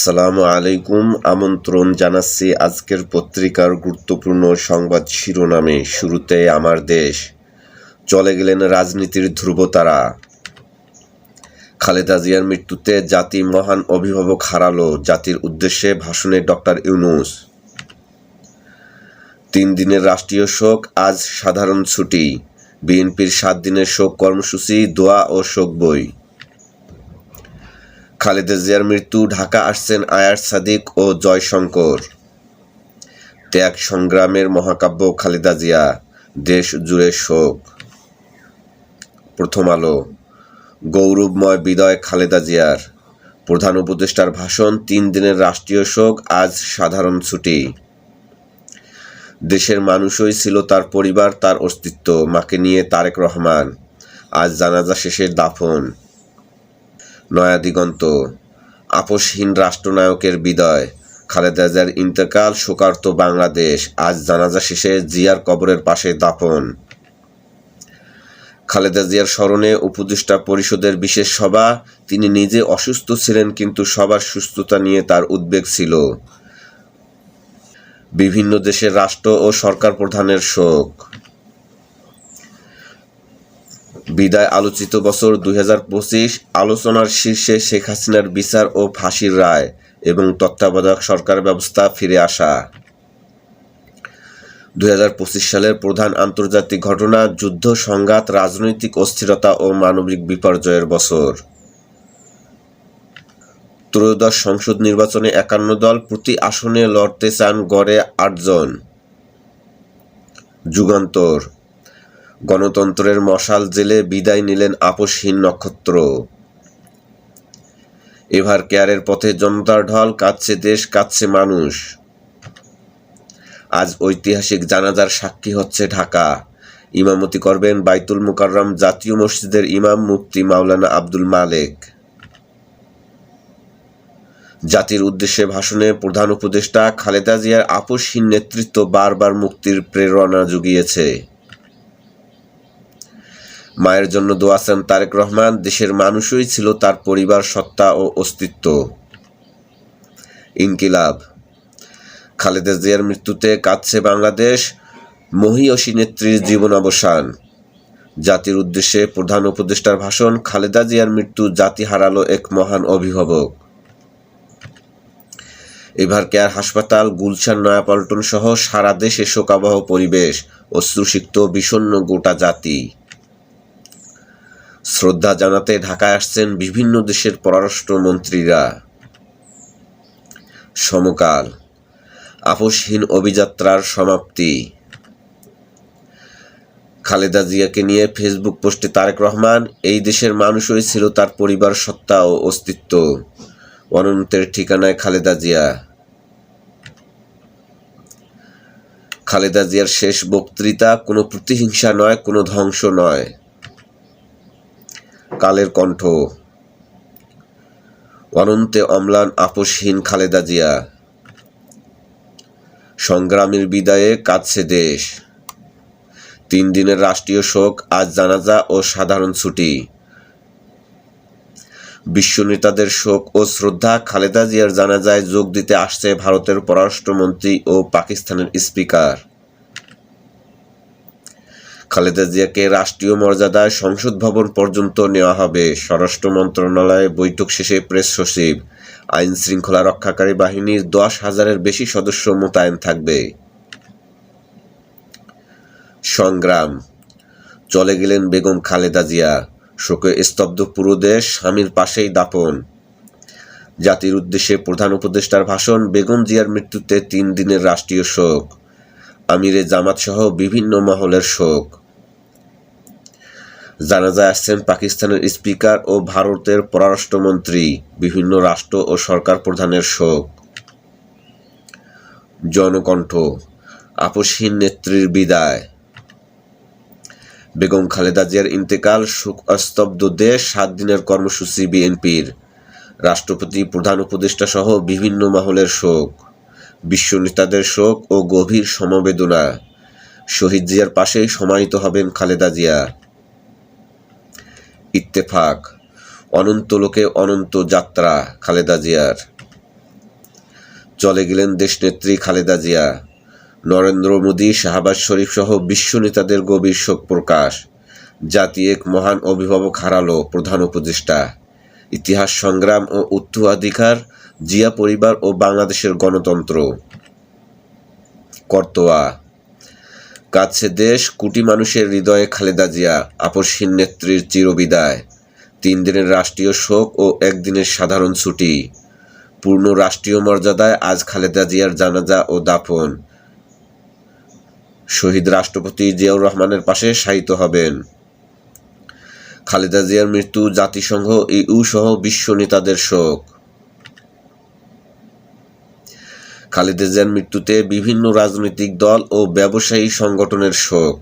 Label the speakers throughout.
Speaker 1: আসসালামু আলাইকুম। আমন্ত্রণ জানাচ্ছি আজকের পত্রিকার গুরুত্বপূর্ণ সংবাদ শিরোনামে। শুরুতে আমার দেশ। চলে গেলেন রাজনীতির ধ্রুবতারা। খালেদা জিয়ার মৃত্যুতে জাতি মহান অভিভাবক হারালো। জাতির উদ্দেশ্যে ভাষণে ডক্টর ইউনূস। 3 দিনের রাষ্ট্রীয় শোক, আজ সাধারণ ছুটি। বিএনপির 7 দিনের শোক কর্মসূচি, দোয়া ও শোক বই। খালেদা জিয়ার মৃত্যু, ঢাকা আসছেন আয়ার সাদিক ও জয়শঙ্কর। ত্যাগ সংগ্রামের মহাকাব্য খালেদা জিয়া, দেশ জুড়ে শোক। প্রথম আলো। গৌরবময় বিদায় খালেদা জিয়ার, প্রধান উপদেষ্টার ভাষণ। 3 দিনের রাষ্ট্রীয় শোক, আজ সাধারণ ছুটি। দেশের মানুষই ছিল তার পরিবার, তার অস্তিত্ব। মাকে নিয়ে তারেক রহমান, আজ জানাজা শেষে দাফন। নয়া দিগন্ত। আপোষহীন রাষ্ট্রনায়কের বিদায়, খালেদা জিয়ার ইন্তেকাল, শোকার্ত বাংলাদেশ। আজ জানাজা শেষে জিয়ার কবরের পাশে দাফন। খালেদা জিয়ার স্মরণে উপদেষ্টা পরিষদের বিশেষ সভা। তিনি নিজে অসুস্থ ছিলেন, কিন্তু সবার সুস্থতা নিয়ে তার উদ্বেগ ছিল। বিভিন্ন দেশের রাষ্ট্র ও সরকার প্রধানের শোক। বিদায় আলোচিত বছর 2025, আলোচনার শীর্ষে শেখ হাসিনার বিচার ও ফাঁসির রায় এবং তত্ত্বাবধায়ক সরকার ব্যবস্থা ফিরে আসা। 2025 সালের প্রধান আন্তর্জাতিক ঘটনা, যুদ্ধ, সংঘাত, রাজনৈতিক অস্থিরতা ও মানবিক বিপর্যয়ের বছর। ত্রয়োদশ সংসদ নির্বাচনে 51 দল, প্রতি আসনে লড়তে চান গড়ে 8 জন। যুগান্তর। গণতন্ত্রের মশাল জেলে বিদায় নিলেন আপোষহীন নক্ষত্র। এভার কেয়ারের পথে জনতার ঢল, কাঁদছে দেশ, কাঁদছে মানুষ। আজ ঐতিহাসিক জানাজার সাক্ষী হচ্ছে ঢাকা। ইমামতি করবেন বাইতুল মুকাররম জাতীয় মসজিদের ইমাম মুফতি মাওলানা আব্দুল মালেক। জাতির উদ্দেশ্যে ভাষণে প্রধান উপদেষ্টা, খালেদা জিয়ার আপোষহীন নেতৃত্ব বারবার মুক্তির প্রেরণা জুগিয়েছে। মায়ের জন্য দোয়া চান তারেক রহমান, দেশের মানুষই ছিল তার পরিবার, সত্তা ও অস্তিত্ব। ইনকিলাব। খালেদা জিয়ার মৃত্যুতে কাঁদছে বাংলাদেশ, মহিয়সী নেত্রীর জীবনাবসান। জাতির উদ্দেশ্যে প্রধান উপদেষ্টার ভাষণ, খালেদা জিয়ার মৃত্যু, জাতি হারালো এক মহান অভিভাবক। এভার কেয়ার হাসপাতাল, গুলশান, নয়াপল্টন সহ সারা দেশে শোকাবহ পরিবেশ, অশ্রুসিক্ত বিষণ্ণ গোটা জাতি। শ্রদ্ধা জানাতে ঢাকায় আসছেন বিভিন্ন দেশের পররাষ্ট্রমন্ত্রীরা। সমকাল। আপোষহীন অভিযাত্রার সমাপ্তি। খালেদা জিয়াকে নিয়ে ফেসবুক পোস্টে তারেক রহমান, এই দেশের মানুষই ছিল তার পরিবার, সত্তা ও অস্তিত্ব। অনন্তের ঠিকানায় খালেদা জিয়া। খালেদা জিয়ার শেষ বক্তৃতা, কোনো প্রতিহিংসা নয়, কোনো ধ্বংস নয়। কালের কণ্ঠ। অনন্তে অম্লান আপোষহীন খালেদা জিয়া, সংগ্রামের বিদায়ে কাঁদছে দেশ। 3 দিনের রাষ্ট্রীয় শোক, আজ জানাজা ও সাধারণ ছুটি। বিশ্ব নেতাদের শোক ও শ্রদ্ধা। খালেদা জিয়ার জানাজায় যোগ দিতে আসছে ভারতের পররাষ্ট্রমন্ত্রী ও পাকিস্তানের স্পিকার। খালেদা জিয়াকে রাষ্ট্রীয় মর্যাদায় সংসদ ভবন পর্যন্ত নেওয়া হবে। স্বরাষ্ট্র মন্ত্রণালয়ে বৈঠক শেষে প্রেস সচিব, আইন শৃঙ্খলা রক্ষাকারী বাহিনীর 10,000-এর বেশি সদস্য মোতায়েন থাকবে। সংগ্রাম। চলে গেলেন বেগম খালেদা জিয়া, শোকে স্তব্ধ পুরো দেশ, স্বামীর পাশেই দাফন। জাতির উদ্দেশ্যে প্রধান উপদেষ্টার ভাষণ, বেগম জিয়ার মৃত্যুতে 3 দিনের রাষ্ট্রীয় শোক। আমিরে জামাত সহ বিভিন্ন মহলের শোক। জানাজায় আসছেন পাকিস্তানের স্পিকার ও ভারতের পররাষ্ট্রমন্ত্রী, বিভিন্ন রাষ্ট্র ও সরকার প্রধানের শোক। জনকণ্ঠ। আপোষহীন নেত্রীর বিদায়, বেগম খালেদা জিয়ার ইন্তেকাল, শোকস্তব্ধ দেশ, 7 দিনের কর্মসূচি বিএনপির। রাষ্ট্রপতি, প্রধান উপদেষ্টা সহ বিভিন্ন মহলের শোক। বিশ্ব নেতাদের শোক ও গভীর সমবেদনা। শহীদ জিয়ার পাশেই সমাহিত হবেন খালেদা জিয়া। ইত্তেফাক। অনন্ত লোকে অনন্ত যাত্রা খালেদা জিয়ার। চলে গেলেন দেশনেত্রী খালেদা জিয়া। নরেন্দ্র মোদী, শাহবাজ শরীফ সহ বিশ্ব নেতাদের গভীর শোক প্রকাশ। জাতি এক মহান অভিভাবক হারালো প্রধান উপদেষ্টা। ইতিহাস, সংগ্রাম ও উত্তরাধিকার, জিয়া পরিবার ও বাংলাদেশের গণতন্ত্র। কর্তোয়া। কাছে দেশ, কোটি মানুষের হৃদয়ে খালেদা জিয়া, আপসহীন নেত্রীর চিরবিদায়। 3 দিনের রাষ্ট্রীয় শোক ও 1 দিনের সাধারণ ছুটি। পূর্ণ রাষ্ট্রীয় মর্যাদায় আজ খালেদা জিয়ার জানাজা ও দাফন। শহীদ রাষ্ট্রপতি জিয়াউর রহমানের পাশে শায়িত হবেন। খালেদা জিয়ার মৃত্যু, জাতিসংঘ, ইউ সহ বিশ্ব নেতাদের শোক। খালেদা জিয়ার মৃত্যুতে বিভিন্ন রাজনৈতিক দল ও ব্যবসায়ী সংগঠনের শোক।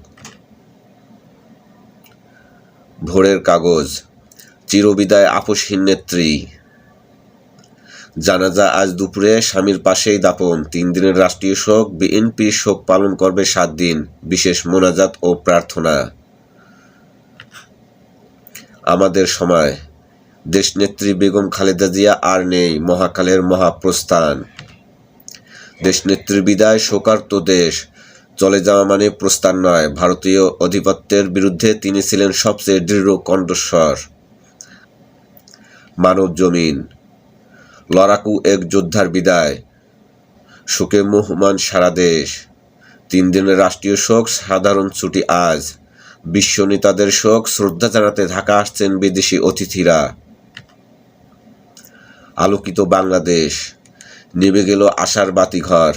Speaker 1: ভোরের কাগজ। চিরবিদায় আপসহীন নেত্রী। জানাজা আজ দুপুরে, স্বামীর পাশেই দাফন। 3 দিনের রাষ্ট্রীয় শোক। বিএনপির শোক পালন করবে 7 দিন, বিশেষ মোনাজাত ও প্রার্থনা। আমাদের সময়। দেশনেত্রী বেগম খালেদা জিয়া আর নেই, মহাকালের মহাপ্রস্থান। দেশনেত্রীর বিদায়, শোকার্ত দেশ। চলে যাওয়া মানে প্রস্থান নয়। ভারতীয় আধিপত্যের বিরুদ্ধে তিনি ছিলেন সবচেয়ে দৃঢ় কণ্ঠস্বর। মানব জমিন। লড়াকু এক যোদ্ধার বিদায়, শোকে মুহ্যমান সারা দেশ। 3 দিনের রাষ্ট্রীয় শোক, সাধারণ ছুটি আজ। বিশ্ব নেতাদের শোক, শ্রদ্ধা জানাতে ঢাকা আসছেন বিদেশি অতিথিরা। আলোকিত বাংলাদেশ। নিভে গেল আশার বাতিঘর।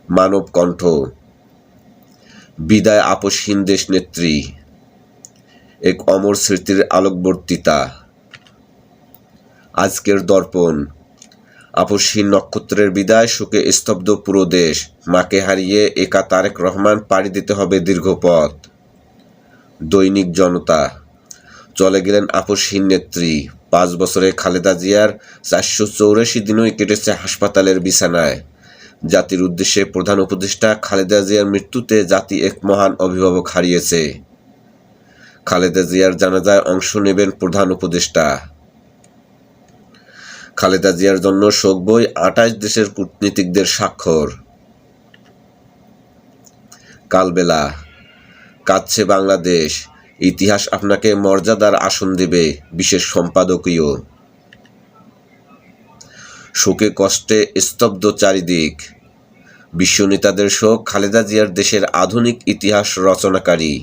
Speaker 1: মানব কণ্ঠ। বিদায় আপসহীন দেশনেত্রী, এক অমর স্মৃতির আলোকবর্তিতা। আজকের দর্পণ। আপসহীন নক্ষত্রের বিদায়, শোকে স্তব্ধ পুরো দেশ। মাকে হারিয়ে একা তারেক রহমান, পাড়ি দিতে হবে দীর্ঘ পথ। দৈনিক জনতা। চলে গেলেন আপসহীন নেত্রী। 5 বছরে খালেদা জিয়ার 484 দিনই কেটেছে হাসপাতালের বিছানায়। জাতির উদ্দেশ্যে প্রধান উপদেষ্টা। খালেদা জিয়ার মৃত্যুতে জাতি এক মহান অভিভাবক হারিয়েছে। খালেদা জিয়ার জানাজায় অংশ নেবেন প্রধান উপদেষ্টা। খালেদা জিয়ার জন্য শোক বই, 28 দেশের কূটনীতিকদের স্বাক্ষর। কালবেলা। কাঁদছে বাংলাদেশ, ইতিহাস আপনাকে মর্যাদার আসন দেবে, বিশেষ সম্পাদকীয়। শোকে কষ্টে স্তব্ধ চারিদিক। বিশ্ব নেতাদের শোক, খালেদা জিয়ার দেশের আধুনিক ইতিহাস রচনাকারী।